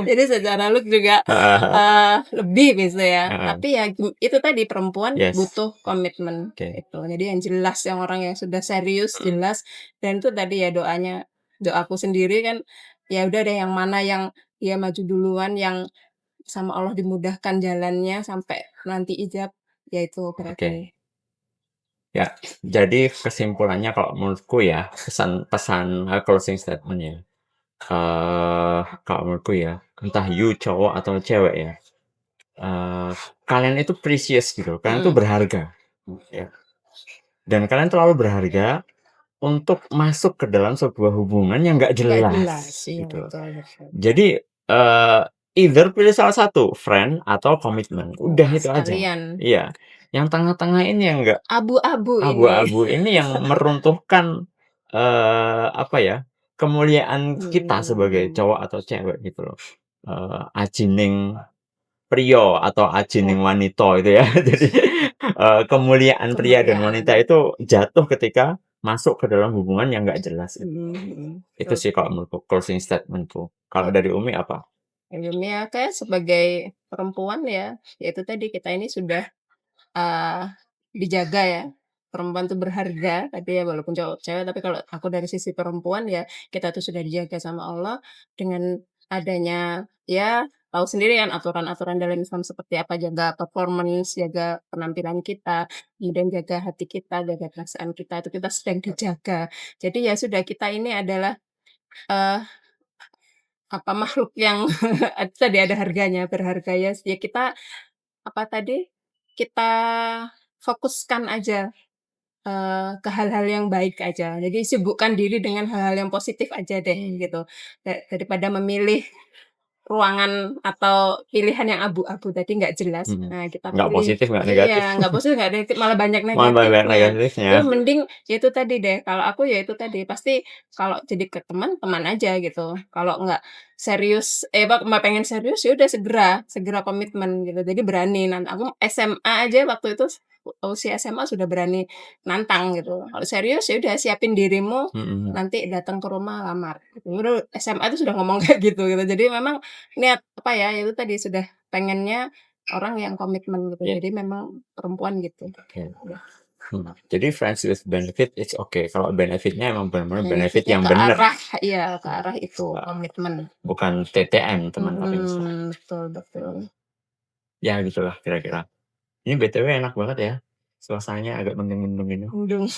Speaker 2: Jadi secara look juga,
Speaker 1: Heeh.
Speaker 2: lebih gitu ya.
Speaker 1: Heeh.
Speaker 2: Tapi ya itu tadi, perempuan
Speaker 1: Yes.
Speaker 2: butuh komitmen,
Speaker 1: Oke.
Speaker 2: itu. Jadi yang jelas, yang orang yang sudah serius, jelas, dan itu tadi ya doanya doaku sendiri kan, ya udah deh yang mana yang dia maju duluan, yang sama Allah dimudahkan jalannya sampai nanti ijab, ya itu
Speaker 1: Oke.
Speaker 2: berarti.
Speaker 1: Ya, jadi kesimpulannya kalau menurutku ya, pesan-pesan, closing statement-nya, kalau menurutku ya, entah you cowok atau cewek ya, eee, kalian itu precious gitu, kalian itu
Speaker 2: Mhm,
Speaker 1: berharga, ya. Dan kalian terlalu berharga untuk masuk ke dalam sebuah hubungan yang nggak
Speaker 2: nggak jelas,
Speaker 1: jelas,
Speaker 2: iya
Speaker 1: gitu.
Speaker 2: betul betul.
Speaker 1: Jadi, either pilih salah satu, friend atau komitmen, udah itu aja.
Speaker 2: Sekalian,
Speaker 1: Iya, yang tengah-tengah ini yang nggak
Speaker 2: abu-abu ini.
Speaker 1: abu-abu ini yang meruntuhkan, apa ya, kemuliaan kita sebagai
Speaker 2: Mhm.
Speaker 1: cowok atau cewek gitu loh. Ajining prio atau ajining wanita itu ya. Jadi, kemuliaan pria dan wanita
Speaker 2: Kemuliaan.
Speaker 1: itu jatuh ketika masuk ke dalam hubungan yang nggak jelas itu.
Speaker 2: Mhm mhm.
Speaker 1: Itu
Speaker 2: Betul
Speaker 1: sih kalau
Speaker 2: betul.
Speaker 1: menurutku closing statement-ku. Kalau
Speaker 2: Ya,
Speaker 1: dari Umi apa?
Speaker 2: ilmiah kayak sebagai perempuan ya, ya itu tadi kita ini sudah, eee, dijaga ya, perempuan tuh berharga tadi ya walaupun cowok cewek, tapi kalau aku dari sisi perempuan ya, kita tuh sudah dijaga sama Allah dengan adanya ya tahu sendiri kan aturan-aturan dalam Islam seperti apa, jaga performance, jaga penampilan kita, kemudian jaga hati kita, jaga perasaan kita, itu kita sedang dijaga. Jadi ya sudah kita ini adalah, eee apa, makhluk yang tadi ada harganya, berharga ya, ya kita, apa tadi, kita fokuskan aja, ke hal-hal yang baik aja. Jadi sibukkan diri dengan hal-hal yang positif aja deh gitu, daripada memilih ruangan atau pilihan yang abu-abu tadi nggak jelas.
Speaker 1: Mhm.
Speaker 2: Nah, kita
Speaker 1: Nggak
Speaker 2: pilih
Speaker 1: positif, nggak negatif.
Speaker 2: iya, nggak positif, nggak negatif, malah banyak
Speaker 1: Malah banyak
Speaker 2: negatifnya.
Speaker 1: negatifnya.
Speaker 2: Itu mending ya itu tadi deh, kalau aku ya itu tadi, pasti kalau jadi ke teman, teman aja gitu. Kalau nggak serius pengen serius, ya udah segera segera komitmen gitu. Jadi berani aku SMA aja waktu itu usia SMA sudah berani nantang gitu. Kalau serius ya udah siapin dirimu,
Speaker 1: Mhm.
Speaker 2: nanti datang ke rumah lamar gitu. Udah SMA itu sudah ngomong kayak gitu gitu. Jadi memang niat apa ya, itu tadi sudah pengennya orang yang komitmen gitu.
Speaker 1: Iya.
Speaker 2: Jadi memang perempuan gitu.
Speaker 1: Oke.
Speaker 2: Ya.
Speaker 1: Jadi friends with benefit it's okay, kalau benefit-nya emang bener-bener benefit
Speaker 2: Benefit-nya
Speaker 1: yang
Speaker 2: ke
Speaker 1: bener.
Speaker 2: arah iya, ke arah itu, komitmen.
Speaker 1: Bukan TTM, teman tapi mesra.
Speaker 2: Betul betul.
Speaker 1: Ya gitulah kira-kira. Ini BTW enak banget ya, suasananya agak mendung-mendung ini.
Speaker 2: Mendung.